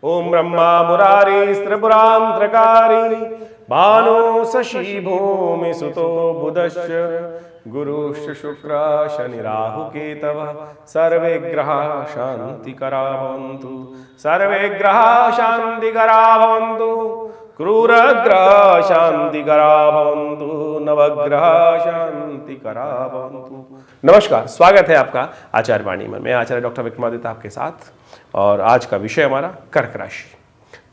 ओम ब्रह्मा मुरारी त्रिपुरांतकारी भानु शशि भूमि सुतो बुधश्च गुरुश्च शुक्र शनि राहु केतव सर्वे ग्रहा शांतिकरा भवन्तु सर्वे ग्रहा शांतिकरा भवन्तु क्रूरग्रह शांतिकरा भवन्तु नवग्रह शांतिकरा भवन्तु। नमस्कार, स्वागत है आपका आचार्य वाणी में। मैं आचार्य डॉक्टर विक्रमादित्य आपके साथ, और आज का विषय हमारा कर्क राशि।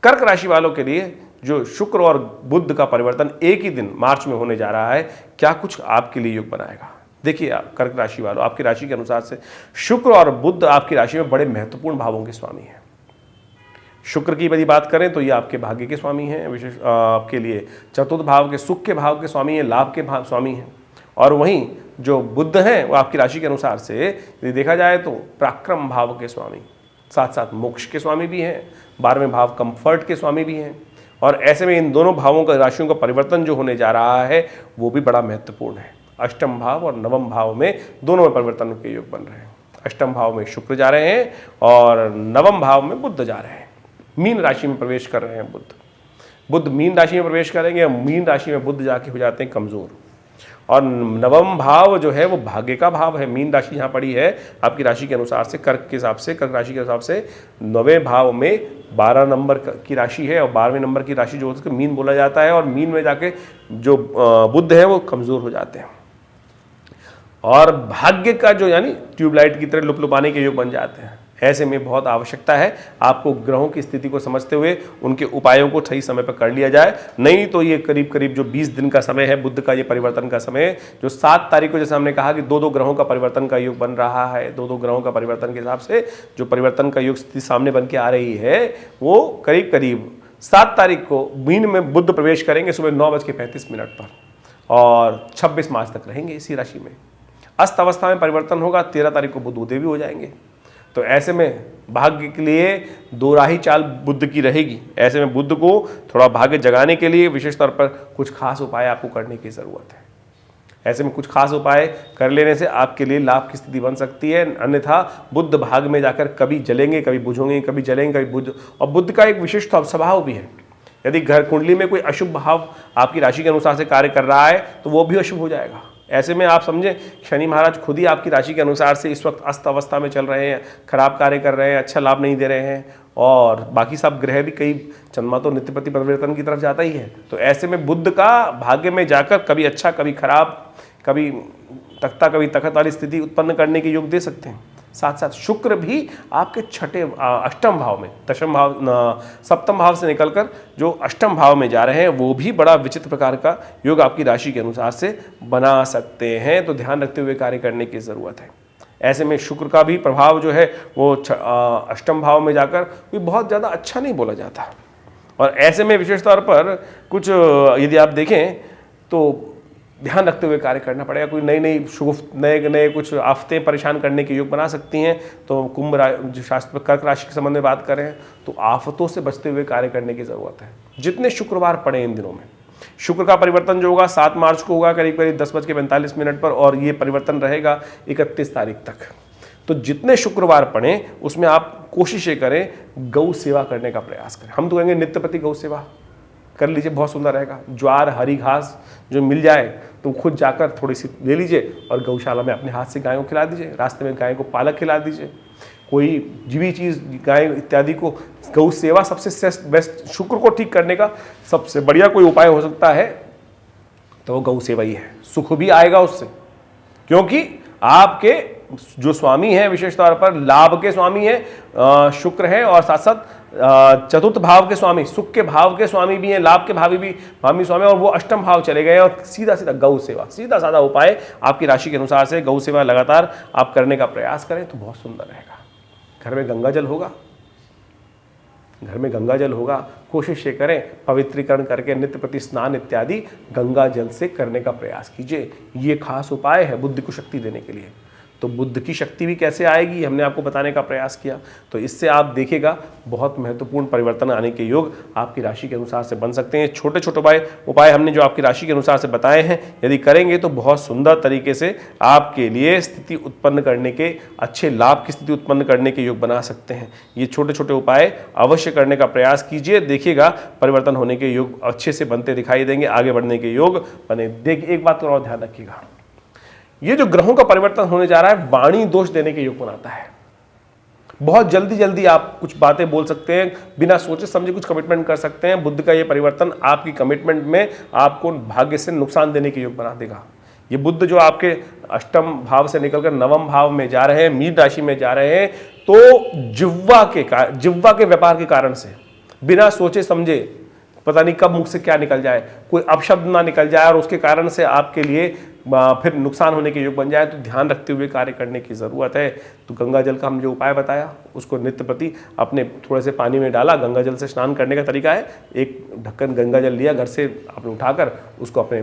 कर्क राशि वालों के लिए जो शुक्र और बुध का परिवर्तन एक ही दिन मार्च में होने जा रहा है, क्या कुछ आपके लिए योग बनाएगा। देखिए आप कर्क राशि वालों, आपकी राशि के अनुसार से शुक्र और बुध आपकी राशि में बड़े महत्वपूर्ण भावों के स्वामी हैं। शुक्र की यदि बात करें तो ये आपके भाग्य के स्वामी हैं, विशेष आपके लिए चतुर्थ भाव के सुख के भाव के स्वामी हैं, लाभ के भाव स्वामी हैं। और वहीं जो बुध हैं वो आपकी राशि के अनुसार से यदि देखा जाए तो पराक्रम भाव के स्वामी, साथ साथ मोक्ष के स्वामी भी हैं, 12वें भाव कंफर्ट के स्वामी भी हैं। और ऐसे में इन दोनों भावों का राशियों का परिवर्तन जो होने जा रहा है वो भी बड़ा महत्वपूर्ण है। अष्टम भाव और नवम भाव में दोनों में परिवर्तन के योग बन रहे हैं। अष्टम भाव में शुक्र जा रहे हैं और नवम भाव में बुध जा रहे हैं। मीन राशि में प्रवेश कर रहे हैं बुध मीन राशि में प्रवेश करेंगे। मीन राशि में बुध जाके हो जाते हैं कमजोर। और नवम भाव जो है वो भाग्य का भाव है। मीन राशि यहाँ पड़ी है आपकी राशि के अनुसार से, कर्क के हिसाब से, कर्क राशि के हिसाब से 9वें भाव में 12 नंबर की राशि है और 12वें नंबर की राशि जो है उसको मीन बोला जाता है। और मीन में जाके जो बुध है वो कमजोर हो जाते हैं और भाग्य का जो यानी ट्यूबलाइट की तरह लुपलुपाने के योग बन जाते हैं। ऐसे में बहुत आवश्यकता है आपको ग्रहों की स्थिति को समझते हुए उनके उपायों को सही समय पर कर लिया जाए, नहीं तो ये करीब करीब जो 20 दिन का समय है बुध का, ये परिवर्तन का समय, जो 7 तारीख को जैसे हमने कहा कि 2-2 ग्रहों का परिवर्तन का योग बन रहा है, 2-2 ग्रहों का परिवर्तन के हिसाब से जो परिवर्तन का योग स्थिति सामने बन के आ रही है वो करीब करीब 7 तारीख को मीन में बुध प्रवेश करेंगे सुबह 9:35 पर और 26 मार्च तक रहेंगे इसी राशि में। अस्त अवस्था में परिवर्तन होगा, 13 तारीख को बुध उदय भी हो जाएंगे। तो ऐसे में भाग्य के लिए दोराही चाल बुध की रहेगी। ऐसे में बुध को थोड़ा भाग्य जगाने के लिए विशेष तौर पर कुछ खास उपाय आपको करने की ज़रूरत है। ऐसे में कुछ खास उपाय कर लेने से आपके लिए लाभ की स्थिति बन सकती है, अन्यथा बुध भाग में जाकर कभी जलेंगे, कभी बुझोंगे, कभी जलेंगे, कभी बुध। और बुध का एक विशिष्ट स्वभाव भी है, यदि घर कुंडली में कोई अशुभ भाव आपकी राशि के अनुसार से कार्य कर रहा है तो वो भी अशुभ हो जाएगा। ऐसे में आप समझें शनि महाराज खुद ही आपकी राशि के अनुसार से इस वक्त अस्त अवस्था में चल रहे हैं, खराब कार्य कर रहे हैं, अच्छा लाभ नहीं दे रहे हैं, और बाकी सब ग्रह भी कई, चंद्रमा तो नित्यपति परिवर्तन की तरफ जाता ही है। तो ऐसे में बुध का भाग्य में जाकर कभी अच्छा, कभी खराब, कभी तख्ता कभी तखत वाली स्थिति उत्पन्न करने के योग दे सकते हैं। साथ साथ शुक्र भी आपके अष्टम भाव में, सप्तम भाव से निकलकर जो अष्टम भाव में जा रहे हैं वो भी बड़ा विचित्र प्रकार का योग आपकी राशि के अनुसार से बना सकते हैं। तो ध्यान रखते हुए कार्य करने की ज़रूरत है। ऐसे में शुक्र का भी प्रभाव जो है वो अष्टम भाव में जाकर कोई बहुत ज़्यादा अच्छा नहीं बोला जाता। और ऐसे में विशेष तौर पर कुछ यदि आप देखें तो ध्यान रखते हुए कार्य करना पड़ेगा। कोई नए कुछ आफतें परेशान करने के योग बना सकती हैं। तो जो शास्त्र कर्क राशि के संबंध में बात करें तो आफतों से बचते हुए कार्य करने की ज़रूरत है। जितने शुक्रवार पड़े इन दिनों में, शुक्र का परिवर्तन जो होगा 7 मार्च को होगा करीब करीब 10:45 पर, और ये परिवर्तन रहेगा 31 तारीख तक। तो जितने शुक्रवार पड़े उसमें आप कोशिशें करें गौ सेवा करने का प्रयास करें। हम तो कहेंगे नित्य प्रति गौ सेवा कर लीजिए, बहुत सुंदर रहेगा। ज्वार, हरी घास जो मिल जाए तो खुद जाकर थोड़ी सी ले लीजिए और गौशाला में अपने हाथ से गायों को खिला दीजिए। रास्ते में गाय को पालक खिला दीजिए, कोई जीवी चीज़ गाय इत्यादि को। गौ सेवा सबसे बेस्ट, शुक्र को ठीक करने का सबसे बढ़िया कोई उपाय हो सकता है तो वो गौ सेवा ही है। सुख भी आएगा उससे, क्योंकि आपके जो स्वामी हैं विशेष तौर पर लाभ के स्वामी हैं शुक्र हैं, और साथ साथ चतुर्थ भाव के स्वामी, सुख के भाव के स्वामी भी हैं, लाभ के भावी स्वामी, और वो अष्टम भाव चले गए। और सीधा सीधा गौ सेवा, सीधा साधा उपाय आपकी राशि के अनुसार से गौ सेवा लगातार आप करने का प्रयास करें तो बहुत सुंदर रहेगा। घर में गंगा जल होगा, कोशिश ये करें पवित्रीकरण करके नित्य प्रति स्नान इत्यादि गंगा जल से करने का प्रयास कीजिए। ये खास उपाय है बुद्धि को शक्ति देने के लिए। तो बुद्ध की शक्ति भी कैसे आएगी हमने आपको बताने का प्रयास किया। तो इससे आप देखिएगा बहुत महत्वपूर्ण परिवर्तन आने के योग आपकी राशि के अनुसार से बन सकते हैं। छोटे छोटे उपाय हमने जो आपकी राशि के अनुसार से बताए हैं, यदि करेंगे तो बहुत सुंदर तरीके से आपके लिए स्थिति उत्पन्न करने के, अच्छे लाभ की स्थिति उत्पन्न करने के योग बना सकते हैं। ये छोटे छोटे उपाय अवश्य करने का प्रयास कीजिए, देखिएगा परिवर्तन होने के योग अच्छे से बनते दिखाई देंगे, आगे बढ़ने के योग बने। देखिए एक बात का और ध्यान रखिएगा, ये जो ग्रहों का परिवर्तन होने जा रहा है वाणी दोष देने के योग बनाता है। बहुत जल्दी जल्दी आप कुछ बातें बोल सकते हैं, बिना सोचे समझे कुछ कमिटमेंट कर सकते हैं। बुद्ध का ये परिवर्तन आपकी कमिटमेंट में आपको भाग्य से नुकसान देने के योग बना देगा। ये बुद्ध जो आपके अष्टम भाव से निकलकर नवम भाव में जा रहे हैं, मीन राशि में जा रहे हैं, तो जिह्वा के व्यापार के कारण से बिना सोचे समझे, पता नहीं कब मुख से क्या निकल जाए, कोई अपशब्द ना निकल जाए और उसके कारण से आपके लिए फिर नुकसान होने के योग बन जाए। तो ध्यान रखते हुए कार्य करने की ज़रूरत है। तो गंगा जल का हम जो उपाय बताया उसको नित्य प्रति अपने थोड़े से पानी में डाला। गंगा जल से स्नान करने का तरीका है, एक ढक्कन गंगा जल लिया घर से आपने उठाकर, उसको अपने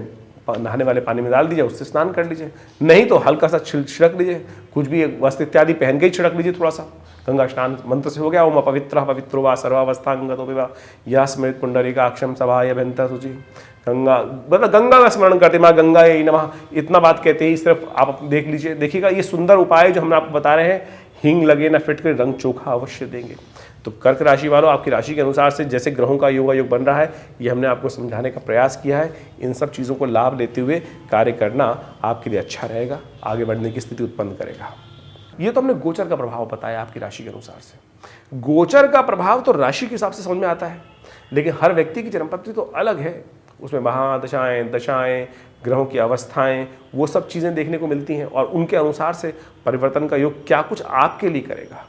नहाने वाले पानी में डाल दीजिए, उससे स्नान कर लीजिए। नहीं तो हल्का सा छिड़क लीजिए, कुछ भी वस्त्र इत्यादि पहन के ही छिड़क लीजिए थोड़ा सा। गंगा स्नान मंत्र से हो गया, ओम अपवित्र पवित्रो वा सर्वावस्थांगतो विवा या स्मृत पुंडरीकाक्षम सभाय अभ्यंतर शुचि। गंगा मतलब गंगा का स्मरण करते माँ गंगा ये नमः, इतना बात कहते ही सिर्फ आप देख लीजिए। देखिएगा ये सुंदर उपाय जो हम आपको बता रहे हैं, हींग लगे ना फिटकर रंग चोखा अवश्य देंगे। तो कर्क राशि वालों, आपकी राशि के अनुसार से जैसे ग्रहों का योग बन रहा है, ये हमने आपको समझाने का प्रयास किया है। इन सब चीज़ों को लाभ लेते हुए कार्य करना आपके लिए अच्छा रहेगा, आगे बढ़ने की स्थिति उत्पन्न करेगा। ये तो हमने गोचर का प्रभाव बताया आपकी राशि के अनुसार से। गोचर का प्रभाव तो राशि के हिसाब से समझ में आता है, लेकिन हर व्यक्ति की जन्मपत्री तो अलग है, उसमें महादशाएं, दशाएं, ग्रहों की अवस्थाएं, वो सब चीज़ें देखने को मिलती हैं और उनके अनुसार से परिवर्तन का योग क्या कुछ आपके लिए करेगा।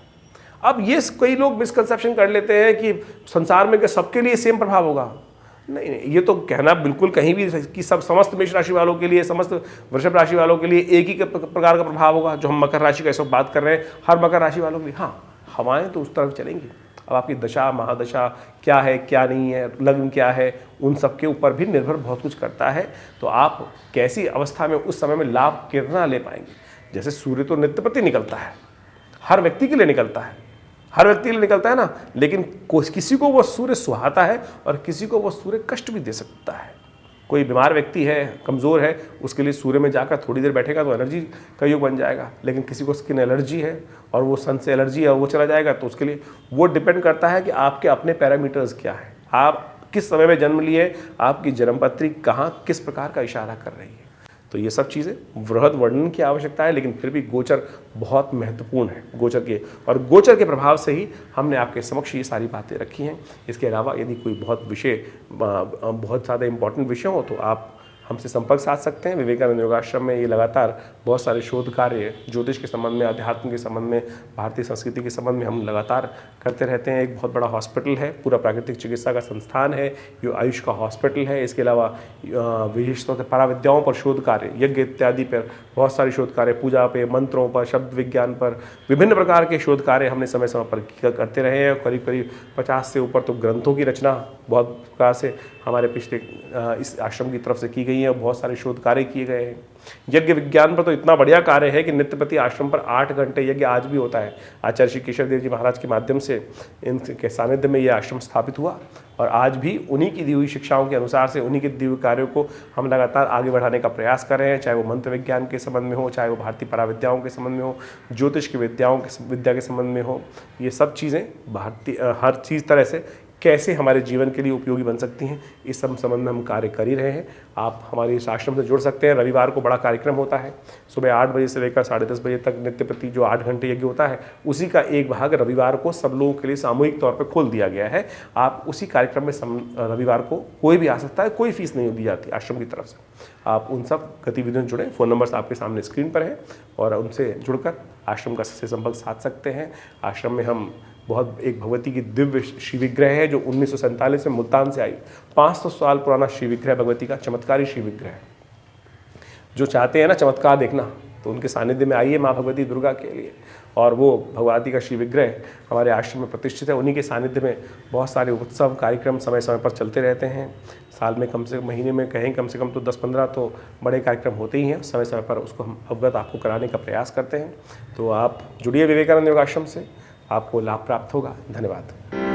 अब ये कई लोग मिसकंसेप्शन कर लेते हैं कि संसार में सबके लिए सेम प्रभाव होगा। नहीं, ये तो कहना बिल्कुल कहीं भी कि सब समस्त मेष राशि वालों के लिए, समस्त वृषभ राशि वालों के लिए एक ही प्रकार का प्रभाव होगा। जो हम मकर राशि का सब बात कर रहे हैं, हर मकर राशि वालों के लिए हाँ, हवाएं तो उस तरफ चलेंगी। अब आपकी दशा महादशा क्या है, क्या नहीं है, लग्न क्या है, उन सब के ऊपर भी निर्भर बहुत कुछ करता है। तो आप कैसी अवस्था में उस समय में लाभ कितना ले पाएंगे। जैसे सूर्य तो नित्य प्रति निकलता है, हर व्यक्ति के लिए निकलता है, हर व्यक्ति के लिए निकलता है ना, लेकिन किसी को वो सूर्य सुहाता है और किसी को वो सूर्य कष्ट भी दे सकता है। कोई बीमार व्यक्ति है, कमज़ोर है, उसके लिए सूर्य में जाकर थोड़ी देर बैठेगा तो एनर्जी का योग बन जाएगा। लेकिन किसी को स्किन एलर्जी है और वो सन से एलर्जी है, वो चला जाएगा, तो उसके लिए वो डिपेंड करता है कि आपके अपने पैरामीटर्स क्या है, आप किस समय में जन्म लिए, आपकी जन्मपत्री कहाँ किस प्रकार का इशारा कर रही है। तो ये सब चीज़ें वृहद वर्णन की आवश्यकता है, लेकिन फिर भी गोचर बहुत महत्वपूर्ण है। गोचर के प्रभाव से ही हमने आपके समक्ष ये सारी बातें रखी हैं। इसके अलावा यदि कोई बहुत ज़्यादा इंपॉर्टेंट विषय हो तो आप हमसे संपर्क साध सकते हैं। विवेकानंद योगाश्रम में ये लगातार बहुत सारे शोध कार्य ज्योतिष के संबंध में, अध्यात्म के संबंध में, भारतीय संस्कृति के संबंध में हम लगातार करते रहते हैं। एक बहुत बड़ा हॉस्पिटल है, पूरा प्राकृतिक चिकित्सा का संस्थान है, ये आयुष का हॉस्पिटल है। इसके अलावा विशेष तौर से पराविद्याओं पर शोध कार्य, यज्ञ इत्यादि पर बहुत सारे शोध कार्य, पूजा पे, मंत्रों पर, शब्द विज्ञान पर, विभिन्न प्रकार के शोध कार्य हमने समय समय पर करते रहे हैं। करीब करीब 50 से ऊपर तो ग्रंथों की रचना बहुत प्रकार से हमारे पिछले इस आश्रम की तरफ से की गई है और बहुत सारे शोध कार्य किए गए हैं। यज्ञ विज्ञान पर तो इतना बढ़िया कार्य है कि नित्य प्रति आश्रम पर 8 घंटे यज्ञ आज भी होता है। आचार्य श्री केशव देव जी महाराज के माध्यम से इनके सानिध्य में यह आश्रम स्थापित हुआ और आज भी उन्हीं की दी हुई शिक्षाओं के अनुसार से, उन्हीं के दिए हुए कार्यों को हम लगातार आगे बढ़ाने का प्रयास कर रहे हैं। चाहे वो मंत्र विज्ञान के संबंध में हो, चाहे वो भारतीय पराविद्याओं के संबंध में हो, ज्योतिष की विद्या के संबंध में हो, ये सब चीज़ें भारतीय हर चीज़ तरह से कैसे हमारे जीवन के लिए उपयोगी बन सकती हैं, इस सब संबंध में हम कार्य कर ही रहे हैं। आप हमारे इस आश्रम से जुड़ सकते हैं। रविवार को बड़ा कार्यक्रम होता है, सुबह 8 बजे से लेकर 10:30 बजे तक नित्य प्रति जो 8 घंटे यज्ञ होता है, उसी का एक भाग रविवार को सब लोगों के लिए सामूहिक तौर पर खोल दिया गया है। आप उसी कार्यक्रम में रविवार को कोई भी आ सकता है, कोई फीस नहीं दी जाती आश्रम की तरफ से। आप उन सब गतिविधियों से जुड़ें। फ़ोन नंबर्स आपके सामने स्क्रीन पर हैं और उनसे जुड़कर आश्रम का से संपर्क साध सकते हैं। आश्रम में हम एक भगवती की दिव्य श्री विग्रह है जो 1947 में मुल्तान से आई, 500 साल पुराना श्री विग्रह भगवती का, चमत्कारी श्री विग्रह। जो चाहते हैं ना चमत्कार देखना, तो उनके सानिध्य में आइए माँ भगवती दुर्गा के लिए। और वो भगवती का श्री विग्रह हमारे आश्रम में प्रतिष्ठित है। उन्हीं के सानिध्य में बहुत सारे उत्सव कार्यक्रम समय समय पर चलते रहते हैं। साल में कम से महीने में कहें कम से कम तो 10-15 तो बड़े कार्यक्रम होते ही हैं। समय समय पर उसको हम अवगत आपको कराने का प्रयास करते हैं। तो आप जुड़िए विवेकानंद योगाश्रम से, आपको लाभ प्राप्त होगा। धन्यवाद।